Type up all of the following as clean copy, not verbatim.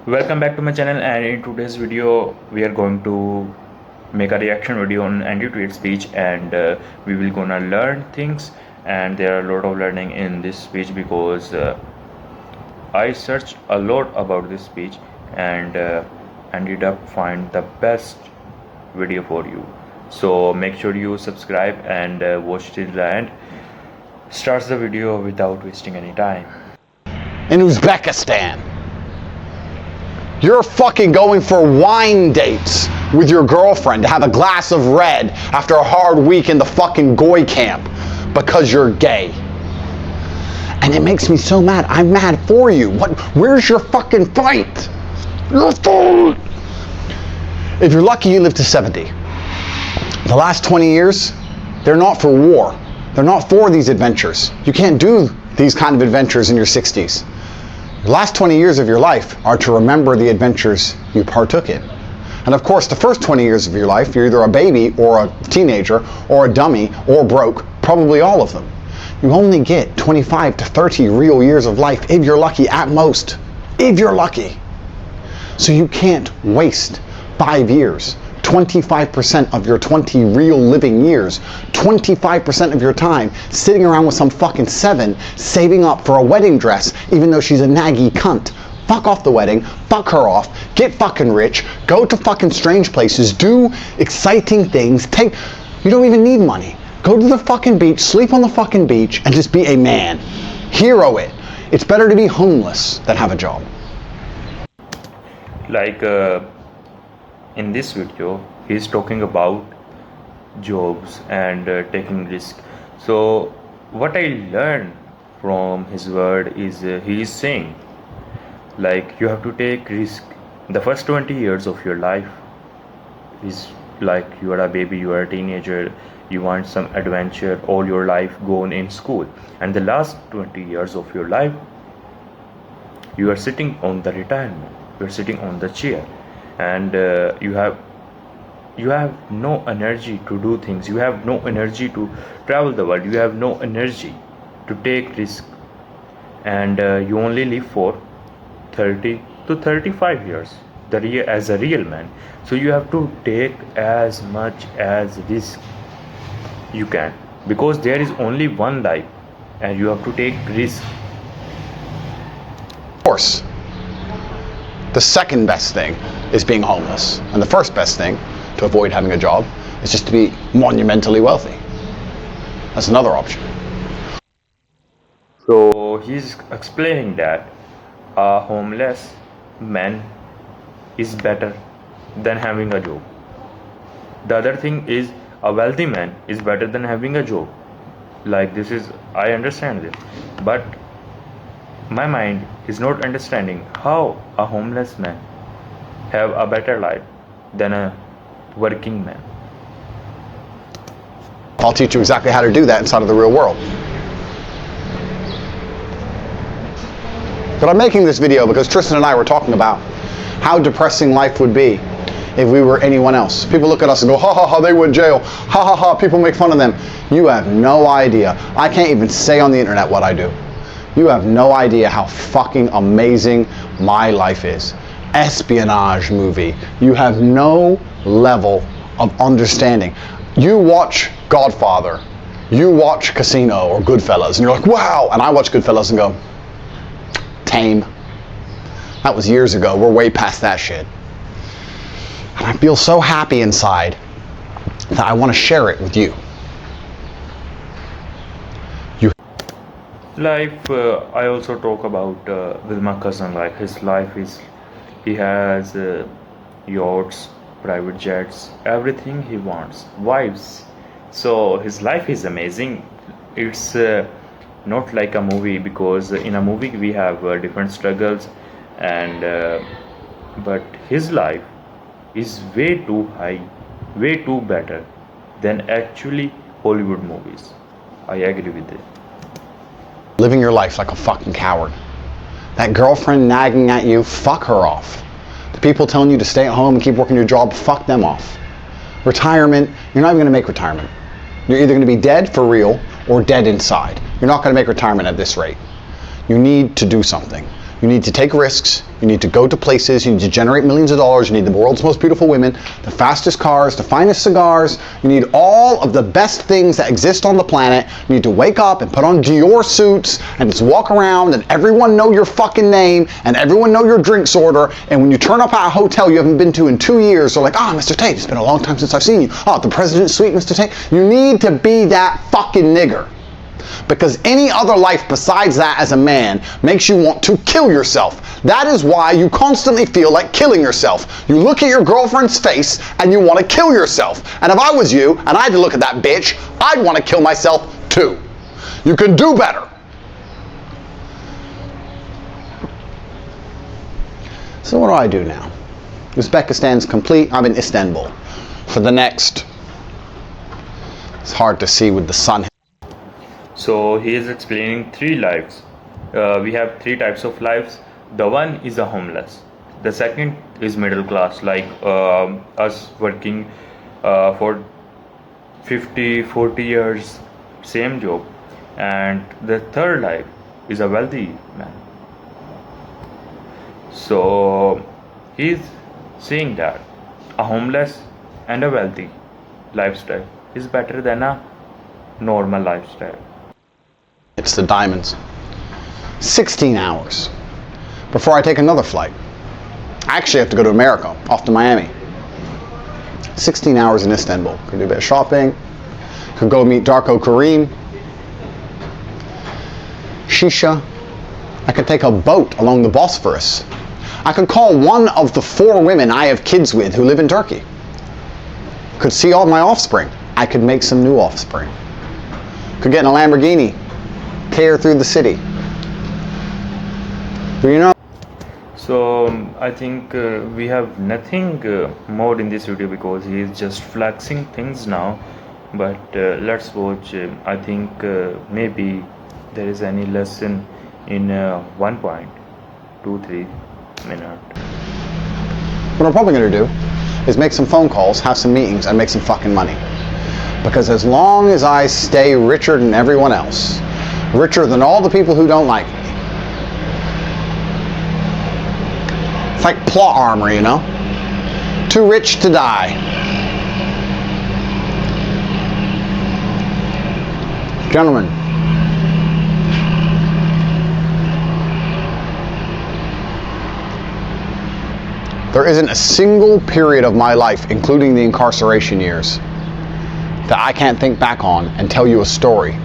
Welcome back to my channel, and in today's video we are going to make a reaction video on Andrew Tate speech, and we will gonna learn things. And there are a lot of learning in this speech because I searched a lot about this speech and ended up find the best video for you. So make sure you subscribe and watch till the end. Starts the video without wasting any time. In Uzbekistan, you're fucking going for wine dates with your girlfriend to have a glass of red after a hard week in the fucking Goy camp because you're gay. And it makes me so mad. I'm mad for you. Where's your fucking fight? Your fight! If you're lucky, you live to 70. The last 20 years, they're not for war. They're not for these adventures. You can't do these kind of adventures in your 60s. The last 20 years of your life are to remember the adventures you partook in. And of course, the first 20 years of your life, you're either a baby or a teenager or a dummy or broke, probably all of them. You only get 25 to 30 real years of life if you're lucky at most, if you're lucky. So you can't waste 5 years, 25% of your 20 real living years, 25% of your time sitting around with some fucking 7 saving up for a wedding dress even though she's a naggy cunt. Fuck off the wedding, fuck her off, get fucking rich, go to fucking strange places, do exciting things, you don't even need money. Go to the fucking beach, sleep on the fucking beach, and just be a man. Hero it. It's better to be homeless than have a job. Like in this video he's talking about jobs and taking risk. So what I learned from his word is he is saying like you have to take risk. The first 20 years of your life is like you are a baby, you are a teenager, you want some adventure, all your life gone in school, and the last 20 years of your life you are sitting on the retirement, you are sitting on the chair, and you have no energy to do things, you have no energy to travel the world, you have no energy to take risk, and you only live for 30 to 35 years as a real man. So you have to take as much as risk you can, because there is only one life and you have to take risk. Of course, the second best thing is being homeless. And the first best thing to avoid having a job is just to be monumentally wealthy. That's another option. So he's explaining that a homeless man is better than having a job. The other thing is a wealthy man is better than having a job. Like this is, I understand this, but my mind is not understanding how a homeless man have a better life than a working man. I'll teach you exactly how to do that inside of the real world. But I'm making this video because Tristan and I were talking about how depressing life would be if we were anyone else. People look at us and go, ha ha ha, they went to jail. Ha ha ha, people make fun of them. You have no idea. I can't even say on the internet what I do. You have no idea how fucking amazing my life is. Espionage movie. You have no level of understanding. You watch Godfather, you watch Casino or Goodfellas, and you're like, wow. And I watch Goodfellas and go, tame. That was years ago. We're way past that shit. And I feel so happy inside that I want to share it with you. Life, I also talk about with my cousin, like his life is, he has yachts, private jets, everything he wants, wives. So his life is amazing. It's not like a movie, because in a movie we have different struggles, and but his life is way too high, way too better than actually Hollywood movies. I agree with it. Living your life like a fucking coward. That girlfriend nagging at you, fuck her off. The people telling you to stay at home and keep working your job, fuck them off. Retirement, you're not even gonna make retirement. You're either gonna be dead for real or dead inside. You're not gonna make retirement at this rate. You need to do something. You need to take risks, You need to go to places, you need to generate millions of dollars, you need the world's most beautiful women, the fastest cars, the finest cigars, you need all of the best things that exist on the planet. You need to wake up and put on Dior suits and just walk around and everyone know your fucking name and everyone know your drinks order, and when you turn up at a hotel you haven't been to in 2 years, they're like, "Ah, Mr. Tate, it's been a long time since I've seen you. Oh, the president's suite, Mr. Tate." You need to be that fucking nigger. Because any other life besides that as a man makes you want to kill yourself. That is why you constantly feel like killing yourself. You look at your girlfriend's face and you want to kill yourself. And if I was you and I had to look at that bitch, I'd want to kill myself too. You can do better. So what do I do now? Uzbekistan's complete. I'm in Istanbul for the next, it's hard to see with the sun. So he is explaining three lives. We have three types of lives. The one is a homeless. The second is middle class, like us working for 50, 40 years, same job. And the third life is a wealthy man. So he's saying that a homeless and a wealthy lifestyle is better than a normal lifestyle. It's the diamonds. 16 hours before I take another flight. I actually have to go to America, off to Miami. 16 hours in Istanbul. Could do a bit of shopping. Could go meet Darko Kareem. Shisha. I could take a boat along the Bosphorus. I could call one of the 4 women I have kids with who live in Turkey. Could see all my offspring. I could make some new offspring. Could get in a Lamborghini. Tear through the city. Do you know? So I think we have nothing more in this video because he is just flexing things now. But let's watch. I think maybe there is any lesson in 1.23 minute. What I'm probably going to do is make some phone calls, have some meetings, and make some fucking money. Because as long as I stay richer than everyone else, richer than all the people who don't like me, it's like plot armor, you know? Too rich to die. Gentlemen, there isn't a single period of my life, including the incarceration years, that I can't think back on and tell you a story.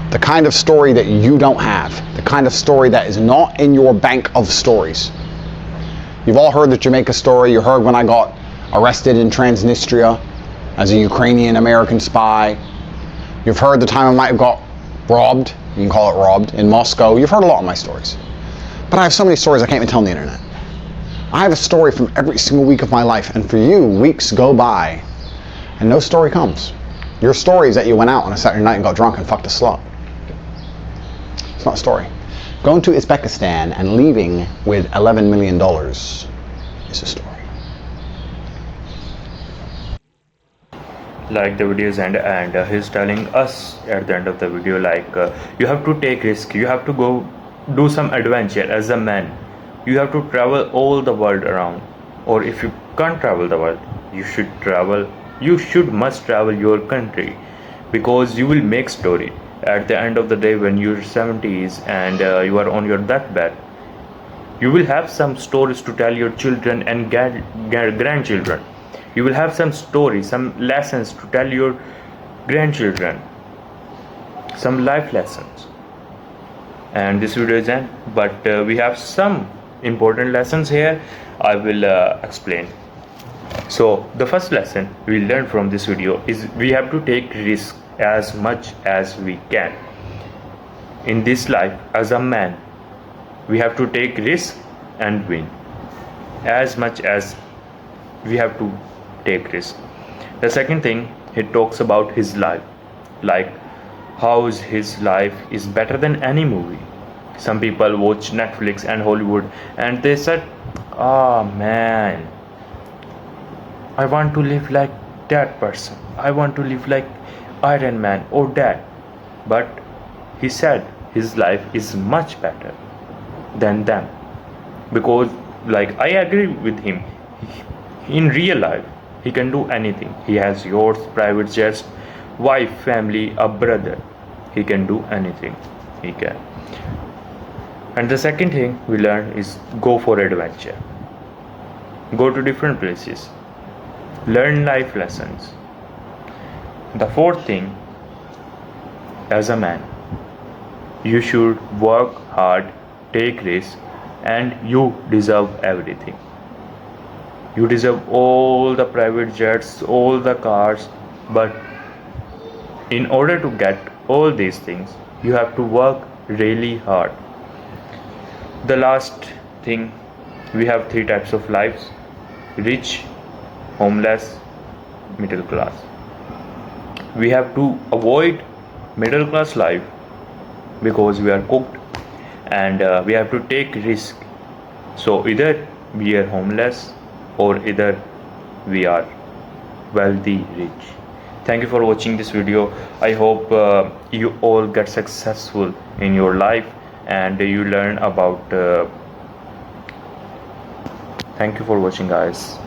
The kind of story that you don't have. The kind of story that is not in your bank of stories. You've all heard the Jamaica story. You heard when I got arrested in Transnistria as a Ukrainian-American spy. You've heard the time I might have got robbed, you can call it robbed, in Moscow. You've heard a lot of my stories. But I have so many stories I can't even tell on the internet. I have a story from every single week of my life, and for you, weeks go by and no story comes. Your story is that you went out on a Saturday night and got drunk and fucked a slut. It's not a story. Going to Uzbekistan and leaving with $11 million is a story. Like the videos and he's telling us at the end of the video, like you have to take risk, you have to go do some adventure as a man. You have to travel all the world around, or if you can't travel the world, you must travel your country, because you will make story at the end of the day when you're 70s and you are on your deathbed. You will have some stories to tell your children and grandchildren. You will have some stories, some lessons to tell your grandchildren, some life lessons. And this video is end, but we have some important lessons here. I will explain. So the first lesson we learn from this video is we have to take risk as much as we can. In this life, as a man, we have to take risk and win. As much as we have to take risk. The second thing, he talks about his life, like how his life is better than any movie. Some people watch Netflix and Hollywood and they said, "Ah, man, I want to live like that person. I want to live like Iron Man or that." But he said his life is much better than them. because, like, I agree with him. In real life, he can do anything. He has yours, private jets, wife, family, a brother. He can do anything. He can. And the second thing we learn is go for adventure. Go to different places. Learn life lessons. The fourth thing, as a man, you should work hard, take risks, and you deserve everything. You deserve all the private jets, all the cars, but in order to get all these things, you have to work really hard. The last thing, we have three types of lives: rich, homeless, middle class. We have to avoid middle class life because we are cooked, and we have to take risk. So either we are homeless or either we are wealthy rich. Thank you for watching this video. I hope you all get successful in your life and you learn about thank you for watching, guys.